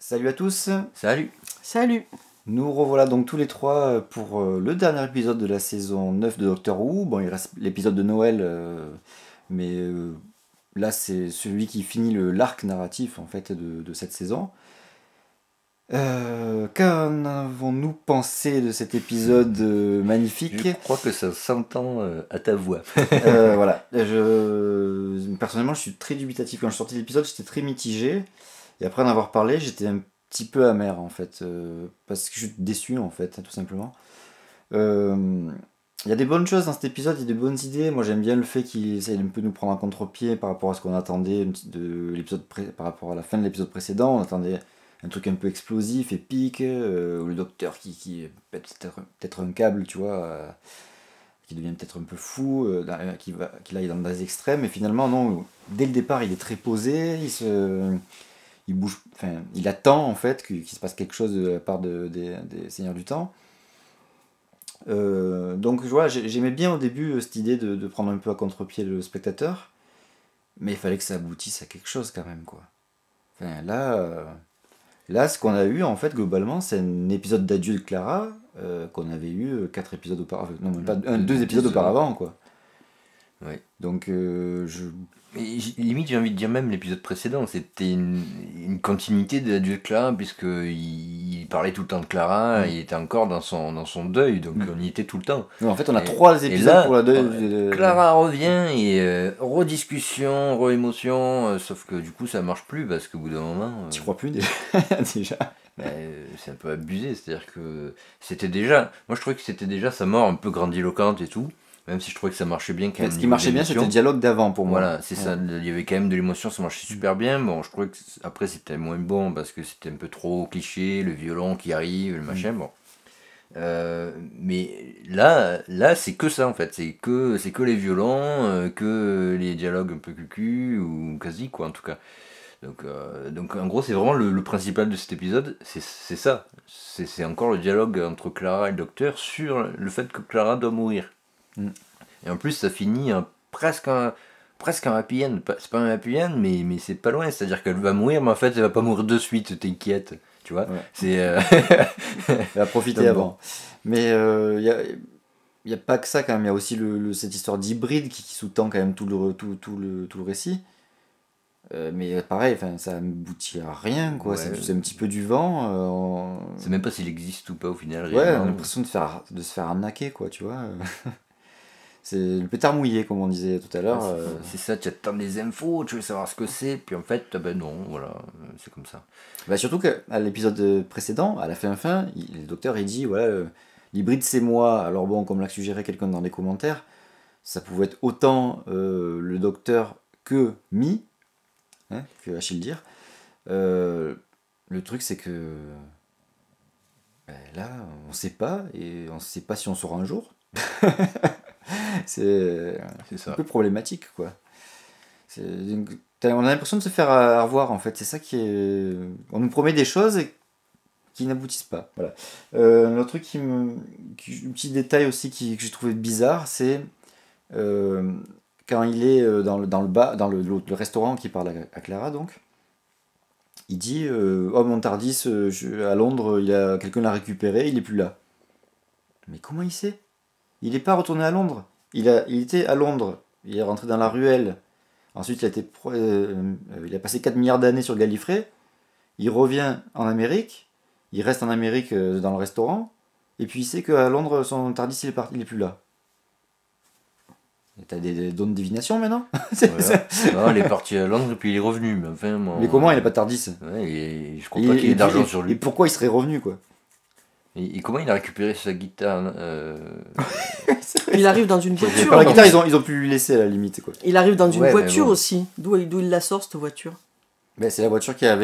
Salut à tous, Salut. Salut. nous revoilà donc tous les trois pour le dernier épisode de la saison 9 de Doctor Who. Bon, il reste l'épisode de Noël, mais là c'est celui qui finit l'arc narratif en fait de cette saison. Qu'en avons-nous pensé de cet épisode magnifique? Je crois que ça s'entend à ta voix. Voilà, personnellement je suis très dubitatif. Quand je sortais l'épisode, j'étais très mitigé. Et après en avoir parlé, j'étais un petit peu amer en fait, parce que je suis déçu en fait, tout simplement. Il y a des bonnes choses dans cet épisode, il y a des bonnes idées. Moi j'aime bien le fait qu'il essaye un peu de nous prendre à contre-pied par rapport à ce qu'on attendait de l'épisode par rapport à la fin de l'épisode précédent. On attendait un truc un peu explosif, épique, où le docteur qui pète peut-être un câble, tu vois, qui devient peut-être un peu fou, qui aille dans des extrêmes. Et finalement non, dès le départ il est très posé, il bouge, enfin, il attend en fait qu'il se passe quelque chose de la part des Seigneurs du Temps. Donc voilà, j'aimais bien au début cette idée de prendre un peu à contre-pied le spectateur, mais il fallait que ça aboutisse à quelque chose quand même, quoi. Enfin, là, ce qu'on a eu en fait globalement, c'est un épisode d'adieu de Clara qu'on avait eu 4 épisodes auparavant, non même pas 2 épisodes auparavant, quoi. Oui. Donc limite, j'ai envie de dire même l'épisode précédent, c'était une continuité de Dieu de Clara, puisqu'il parlait tout le temps de Clara, il était encore dans son deuil, donc on y était tout le temps. en fait, on a 3 épisodes là, pour la deuil. Clara revient et rediscussion, re-émotion, sauf que du coup ça marche plus, parce qu'au bout d'un moment... Tu crois plus déjà? C'est un peu abusé, c'est-à-dire que c'était déjà... Moi je trouvais que c'était déjà sa mort un peu grandiloquente et tout. Même si je trouvais que ça marchait bien quand même. Ce qui marchait bien, c'était le dialogue d'avant pour moi. Voilà, c'est ça. Il y avait quand même de l'émotion, ça marchait super bien. Bon, je trouvais que après c'était moins bon parce que c'était un peu trop cliché, le violon qui arrive, le machin. Bon. Mais là c'est que ça en fait. C'est que les violons, que les dialogues un peu cucu ou quasi quoi en tout cas. Donc en gros c'est vraiment le principal de cet épisode, c'est ça. C'est encore le dialogue entre Clara et le docteur sur le fait que Clara doit mourir. Et en plus ça finit presque un happy end. C'est pas un happy end mais c'est pas loin, c'est à dire qu'elle va mourir mais en fait elle va pas mourir de suite, t'inquiète, tu vois, ouais. C'est elle va profiter avant bon. Mais y a pas que ça quand même, il y a aussi cette histoire d'hybride qui sous-tend quand même tout le récit. Mais pareil, ça aboutit à rien, quoi. Ouais, c'est un petit peu du vent. C'est même pas s'il existe ou pas au final. Ouais, on a l'impression de se faire arnaquer, quoi, tu vois. C'est le pétard mouillé, comme on disait tout à l'heure. C'est ça, tu attends des infos, tu veux savoir ce que c'est, puis en fait, ben non, voilà, c'est comme ça. Bah surtout qu'à l'épisode précédent, à la fin, le docteur il dit, voilà, l'hybride c'est moi. Alors bon, comme l'a suggéré quelqu'un dans les commentaires, ça pouvait être autant le docteur que Mi, hein, que Achille dire. Le truc c'est que là, on sait pas, et on sait pas si on saura un jour. c'est un peu problématique, quoi. On a l'impression de se faire avoir, en fait. C'est ça qui est... On nous promet des choses qui n'aboutissent pas. Voilà. Un autre truc un petit détail aussi que j'ai trouvé bizarre, c'est quand il est dans le restaurant qui parle à Clara, donc, il dit oh mon Tardis, à Londres, quelqu'un l'a récupéré, il est plus là. Mais comment il sait? Il n'est pas retourné à Londres. Il était à Londres. Il est rentré dans la ruelle. Ensuite, il a passé 4 milliards d'années sur Gallifrey. Il revient en Amérique. Il reste en Amérique dans le restaurant. Et puis il sait qu'à Londres, son Tardis, il est plus là. T'as des dons de divination maintenant? Non, il est parti à Londres et puis il est revenu. Mais, enfin, mais comment il n'a pas de Tardis? Ouais, et je crois pas qu'il ait d'argent sur lui. Et pourquoi il serait revenu, quoi? Et comment il a récupéré sa guitare? Il arrive dans une voiture. La guitare, ils ont pu lui laisser à la limite, quoi. Il arrive dans une voiture aussi. D'où il la sort, cette voiture? C'est la voiture qu'ils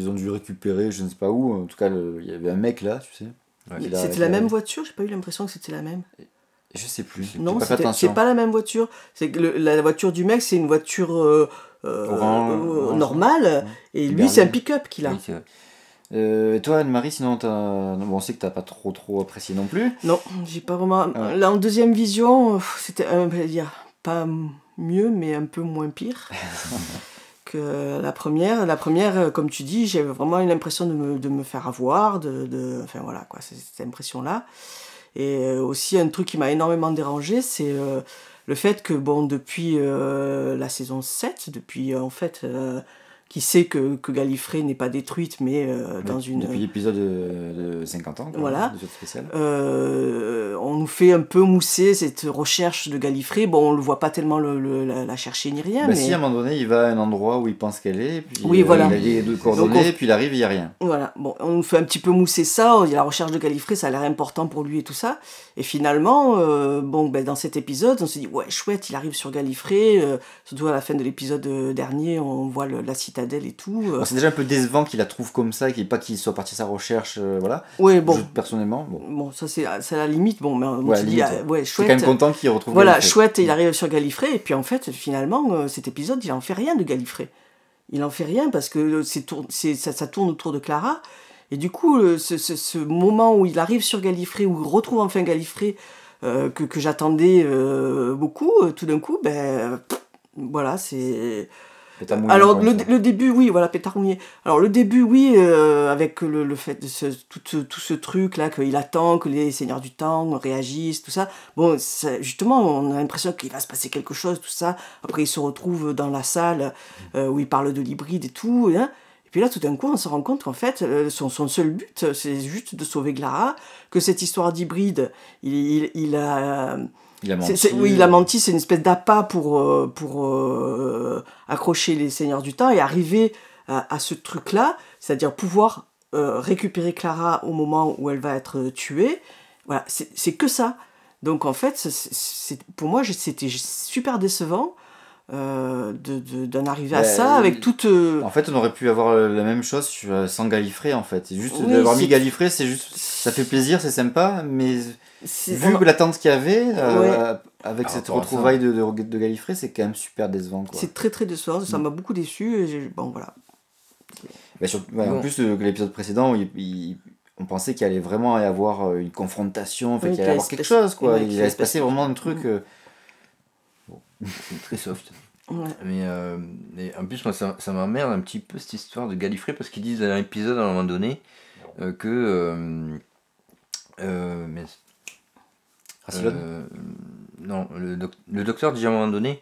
ont dû récupérer, je ne sais pas où. En tout cas, il y avait un mec là, tu sais. Ouais. C'était la même voiture? J'ai pas eu l'impression que c'était la même. Je sais plus. Non, c'est pas la même voiture. C'est que la voiture du mec, c'est une voiture normale. Et lui, c'est un pick-up qu'il a. Oui, et toi, Anne-Marie, sinon, bon, on sait que t'as pas trop apprécié non plus. Non, j'ai pas vraiment. Là, en deuxième vision, c'était pas mieux, mais un peu moins pire que la première, comme tu dis, j'ai vraiment eu l'impression de me faire avoir, enfin voilà, quoi, c'est cette impression-là. Et aussi, un truc qui m'a énormément dérangé, c'est le fait que, bon, depuis la saison 7, depuis en fait, qui sait que Gallifrey n'est pas détruite, mais dans une... Depuis l'épisode de 50 ans, quoi, voilà. l'épisode spécial. On nous fait un peu mousser cette recherche de Gallifrey. Bon, on ne voit pas tellement la chercher ni rien. Bah mais... si, à un moment donné, il va à un endroit où il pense qu'elle est, puis oui, voilà. il a les deux coordonnées, puis il arrive, il n'y a rien. Voilà, bon, on nous fait un petit peu mousser ça, la recherche de Gallifrey, ça a l'air important pour lui et tout ça. Et finalement, dans cet épisode, on se dit, ouais, chouette, il arrive sur Gallifrey, surtout à la fin de l'épisode dernier, on voit la citadelle et tout. Bon, c'est déjà un peu décevant qu'il la trouve comme ça, qu'il soit parti à sa recherche, voilà. Ouais, bon. Personnellement, bon. Bon, ça c'est à la limite, bon, mais on ouais, se dit, ouais, chouette. C'est quand même content qu'il retrouve voilà, Gallifrey. Chouette, il arrive sur Gallifrey, et puis en fait, finalement, cet épisode, il en fait rien de Gallifrey. Il en fait rien parce que ça tourne autour de Clara. Et du coup, ce moment où il arrive sur Gallifrey, où il retrouve enfin Gallifrey, que j'attendais beaucoup, tout d'un coup, voilà, c'est... Mouillé, alors le début, oui, voilà, pétard mouillé. Alors le début, oui, avec le fait de tout ce truc là, qu'il attend que les seigneurs du temps réagissent, tout ça. Bon, justement, on a l'impression qu'il va se passer quelque chose, tout ça. Après, il se retrouve dans la salle où il parle de l'hybride et tout. Hein. Et puis là, tout d'un coup, on se rend compte qu'en fait, son seul but, c'est juste de sauver Clara, que cette histoire d'hybride, il a... Il a menti. Oui, il a menti, c'est une espèce d'appât pour accrocher les seigneurs du temps et arriver à ce truc-là, c'est-à-dire pouvoir récupérer Clara au moment où elle va être tuée. Voilà, c'est que ça. Donc en fait, pour moi, c'était super décevant d'en arriver à ça avec toute... En fait, on aurait pu avoir la même chose sans Gallifrey, en fait. Juste oui, d'avoir mis Gallifrey, c'est juste... Ça fait plaisir, c'est sympa, mais... Vu l'attente qu'il y avait, avec cette retrouvaille de Gallifrey, c'est quand même super décevant. C'est très très décevant, ça m'a beaucoup déçu. Bon, voilà. En plus, l'épisode précédent, on pensait qu'il allait vraiment y avoir une confrontation, qu'il allait y avoir quelque chose. Quoi. Il allait se passer vraiment un truc... C'est très soft. Ouais. Mais en plus, moi, ça m'emmerde un petit peu cette histoire de Gallifrey, parce qu'ils disent dans un épisode à un moment donné que... non, le docteur dit à un moment donné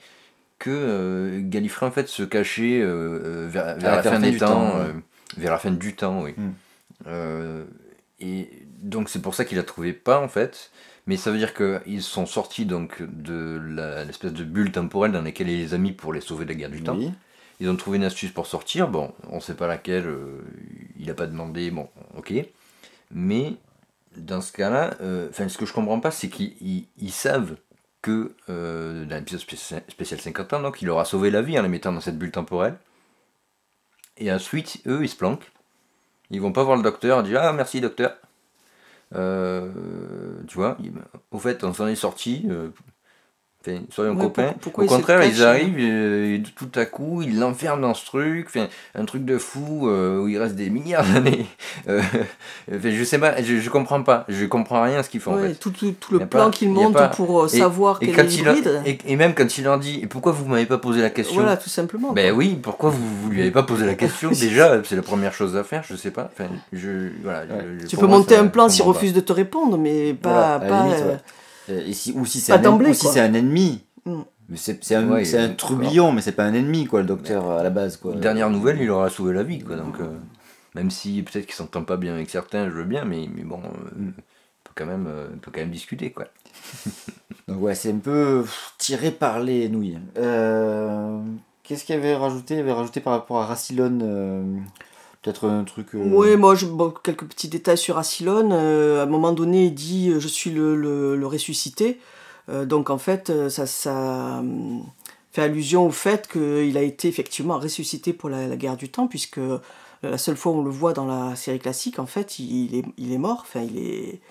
que Gallifrey en fait se cachait vers la fin des temps, vers la fin du temps, oui. Et donc c'est pour ça qu'il la trouvait pas en fait, mais ça veut dire qu'ils sont sortis donc de l'espèce de bulle temporelle dans laquelle il les a mis pour les sauver de la guerre du temps. Ils ont trouvé une astuce pour sortir, bon, on sait pas laquelle, il a pas demandé, bon, ok, mais dans ce cas-là, ce que je comprends pas, c'est qu'ils savent que dans l'épisode spécial 50 ans, donc il leur a sauvé la vie en les mettant dans cette bulle temporelle. Et ensuite, eux, ils se planquent. Ils vont pas voir le docteur, ils disent ah merci docteur. Tu vois, au fait, on s'en est sorti. Soyons copains. Au contraire, ils arrivent et tout à coup, ils l'enferment dans ce truc, un truc de fou où il reste des milliards d'années. Je sais pas, je comprends pas, je comprends rien à ce qu'ils font en fait. Tout le plan qu'ils montent pour savoir quel est l'hybride. Et même quand il leur dit, et pourquoi vous m'avez pas posé la question ? Voilà, tout simplement. Ben oui, pourquoi vous lui avez pas posé la question ? Déjà, c'est la première chose à faire, je sais pas. Tu peux monter un plan s'il refuse de te répondre, mais pas. Si c'est un ennemi. Mais c'est un trublion, mais c'est pas un ennemi, quoi, le docteur, à la base. Quoi. Dernière nouvelle, il aura sauvé la vie, quoi. Donc, même si peut-être qu'il s'entend pas bien avec certains, je veux bien, mais bon, on peut quand même discuter, quoi. Donc, ouais, c'est un peu tiré par les nouilles. Qu'est-ce qu'il avait rajouté ? Il avait rajouté par rapport à Rassilon. Peut-être un truc... Oui, moi, quelques petits détails sur Rassilon. À un moment donné, il dit « je suis le ressuscité ». Donc, en fait, ça fait allusion au fait qu'il a été effectivement ressuscité pour la guerre du temps, puisque la seule fois où on le voit dans la série classique, en fait, il est mort. Enfin, il est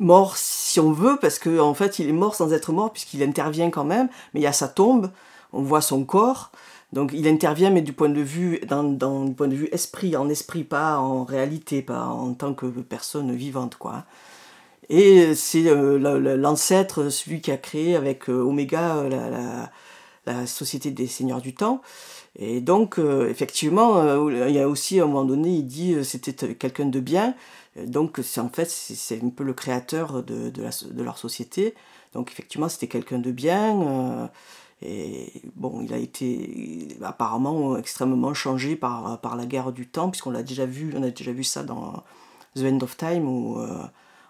mort, si on veut, parce qu'en fait, il est mort sans être mort, puisqu'il intervient quand même, mais il y a sa tombe, on voit son corps... Donc il intervient, mais du point de vue, du point de vue esprit, pas en réalité, pas en tant que personne vivante, quoi. Et c'est l'ancêtre, celui qui a créé avec Oméga la Société des Seigneurs du Temps. Et donc, effectivement, il y a aussi, à un moment donné, il dit c'était quelqu'un de bien. Donc, en fait, c'est un peu le créateur de leur société. Donc, effectivement, c'était quelqu'un de bien. Et bon, il a été apparemment extrêmement changé par la guerre du temps, puisqu'on l'a déjà vu, on a déjà vu ça dans The End of Time, où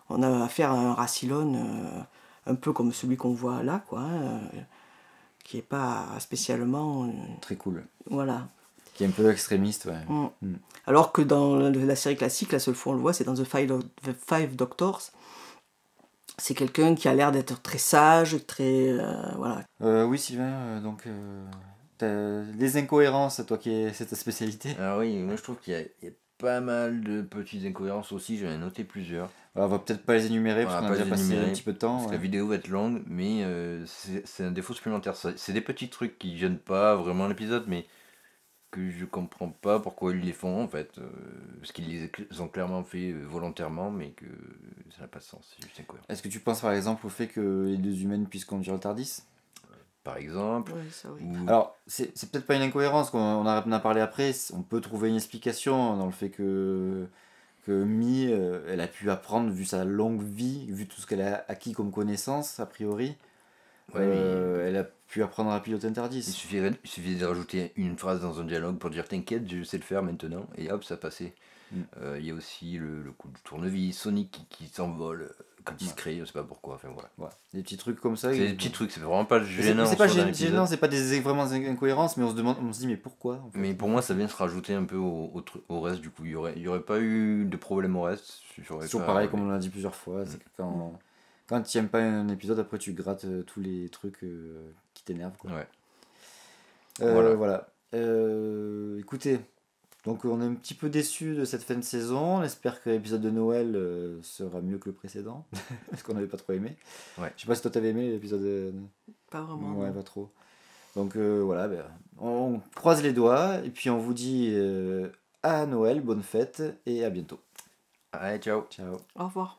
on a affaire à un Rassilon un peu comme celui qu'on voit là, quoi, qui est pas spécialement... Très cool. Voilà. Qui est un peu extrémiste, ouais. Alors que dans la série classique, la seule fois où on le voit, c'est dans The Five Doctors. C'est quelqu'un qui a l'air d'être très sage, très... voilà. Oui, Sylvain, donc... les incohérences, toi c'est ta spécialité. Ah oui, moi je trouve qu'il y a pas mal de petites incohérences aussi, j'en ai noté plusieurs. Alors, on va peut-être pas les énumérer, parce On qu'on va a pas déjà les passé énumérer, un petit peu de temps. Parce que ouais. la vidéo va être longue, mais c'est un défaut supplémentaire. C'est des petits trucs qui gênent pas vraiment l'épisode, mais que je comprends pas pourquoi ils les font en fait. Parce qu'ils les ont clairement fait volontairement, mais que ça n'a pas de sens, c'est juste incohérent. Est-ce que tu penses par exemple au fait que les deux humaines puissent conduire le TARDIS? Par exemple. Ouais, ça, oui. Alors, c'est peut-être pas une incohérence, on en a parlé après, on peut trouver une explication dans le fait que Mi, elle a pu apprendre, vu sa longue vie, vu tout ce qu'elle a acquis comme connaissance, a priori, Ouais, mais elle a pu apprendre à piloter un il TARDIS. suffisait de rajouter une phrase dans un dialogue pour dire t'inquiète, je sais le faire maintenant, et hop, ça passait. Il y a aussi le coup du tournevis, Sonic qui s'envole quand il se crée, je sais pas pourquoi, enfin voilà. Ouais. Des petits trucs comme ça. C'est des petits trucs, c'est vraiment pas gênant. C'est pas en soi dans l'épisode. gênant, c'est pas vraiment incohérences, mais on se dit mais pourquoi en fait. Mais pour moi, ça vient se rajouter un peu au reste, du coup. Il y aurait pas eu de problème au reste. C'est toujours pareil, comme on l'a dit plusieurs fois. C'est que quand tu n'aimes pas un épisode, après tu grattes tous les trucs qui t'énervent. Quoi. Ouais. Voilà. Écoutez, donc on est un petit peu déçus de cette fin de saison. On espère que l'épisode de Noël sera mieux que le précédent, parce qu'on n'avait pas trop aimé. Ouais. Je sais pas si toi t'avais aimé l'épisode. Pas vraiment. Ouais, pas trop. Donc voilà, on croise les doigts et puis on vous dit à Noël, bonne fête et à bientôt. Allez, ciao. Ciao. Au revoir.